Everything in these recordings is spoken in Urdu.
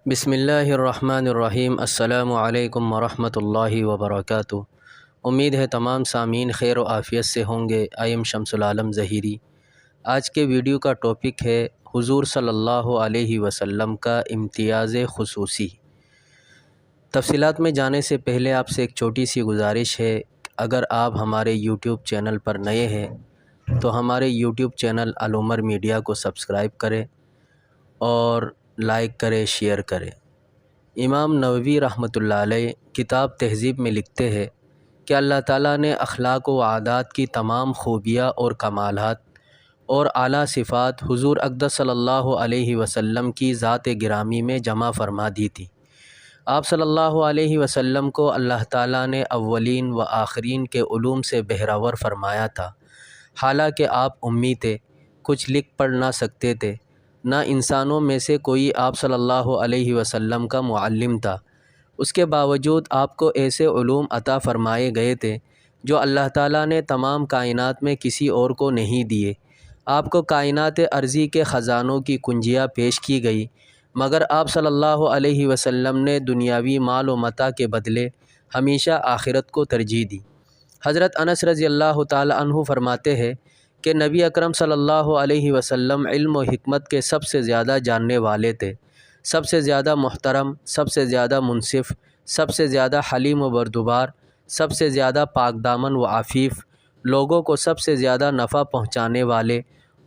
بسم اللہ الرحمن الرحیم۔ السلام علیکم ورحمۃ اللہ وبرکاتہ۔ امید ہے تمام سامعین خیر و عافیت سے ہوں گے۔ ایم شمس العالم ظہیری۔ آج کے ویڈیو کا ٹاپک ہے حضور صلی اللہ علیہ وسلم کا امتیاز خصوصی۔ تفصیلات میں جانے سے پہلے آپ سے ایک چھوٹی سی گزارش ہے، اگر آپ ہمارے یوٹیوب چینل پر نئے ہیں تو ہمارے یوٹیوب چینل العمر میڈیا کو سبسکرائب کریں اور لائک کرے، شیئر کرے۔ امام نووی رحمۃ اللہ علیہ کتاب تہذیب میں لکھتے ہیں کہ اللہ تعالیٰ نے اخلاق و عادات کی تمام خوبیاں اور کمالات اور اعلیٰ صفات حضور اقدس صلی اللہ علیہ وسلم کی ذات گرامی میں جمع فرما دی تھی۔ آپ صلی اللہ علیہ وسلم کو اللہ تعالیٰ نے اولین و آخرین کے علوم سے بہرور فرمایا تھا، حالانکہ آپ امی تھے، کچھ لکھ پڑھ نہ سکتے تھے، نہ انسانوں میں سے کوئی آپ صلی اللہ علیہ وسلم کا معلم تھا۔ اس کے باوجود آپ کو ایسے علوم عطا فرمائے گئے تھے جو اللہ تعالیٰ نے تمام کائنات میں کسی اور کو نہیں دیے۔ آپ کو کائنات ارضی کے خزانوں کی کنجیاں پیش کی گئی، مگر آپ صلی اللہ علیہ وسلم نے دنیاوی مال و متاع کے بدلے ہمیشہ آخرت کو ترجیح دی۔ حضرت انس رضی اللہ تعالی عنہ فرماتے ہیں کہ نبی اکرم صلی اللہ علیہ وسلم علم و حکمت کے سب سے زیادہ جاننے والے تھے، سب سے زیادہ محترم، سب سے زیادہ منصف، سب سے زیادہ حلیم و بردبار، سب سے زیادہ پاک دامن و عفیف، لوگوں کو سب سے زیادہ نفع پہنچانے والے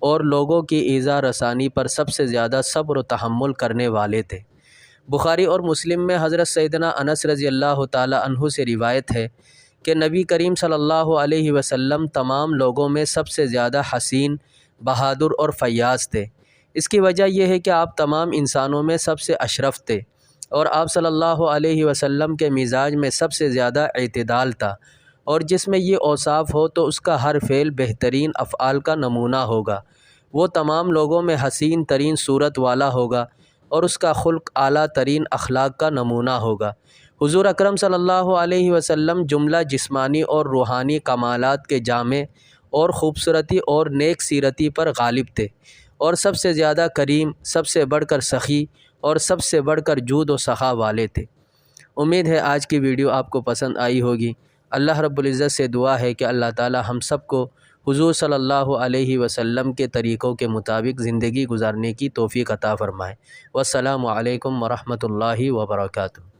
اور لوگوں کی ایذا رسانی پر سب سے زیادہ صبر و تحمل کرنے والے تھے۔ بخاری اور مسلم میں حضرت سیدنا انس رضی اللہ تعالی عنہ سے روایت ہے کہ نبی کریم صلی اللہ علیہ وسلم تمام لوگوں میں سب سے زیادہ حسین، بہادر اور فیاض تھے۔ اس کی وجہ یہ ہے کہ آپ تمام انسانوں میں سب سے اشرف تھے، اور آپ صلی اللہ علیہ وسلم کے مزاج میں سب سے زیادہ اعتدال تھا، اور جس میں یہ اوصاف ہو تو اس کا ہر فعل بہترین افعال کا نمونہ ہوگا۔ وہ تمام لوگوں میں حسین ترین صورت والا ہوگا اور اس کا خلق اعلیٰ ترین اخلاق کا نمونہ ہوگا۔ حضور اکرم صلی اللہ علیہ وسلم جملہ جسمانی اور روحانی کمالات کے جامع اور خوبصورتی اور نیک سیرتی پر غالب تھے، اور سب سے زیادہ کریم، سب سے بڑھ کر سخی اور سب سے بڑھ کر جود و سخا والے تھے۔ امید ہے آج کی ویڈیو آپ کو پسند آئی ہوگی۔ اللہ رب العزت سے دعا ہے کہ اللہ تعالی ہم سب کو حضور صلی اللہ علیہ وسلم کے طریقوں کے مطابق زندگی گزارنے کی توفیق عطا فرمائے۔ والسلام علیکم ورحمۃ اللہ وبرکاتہ۔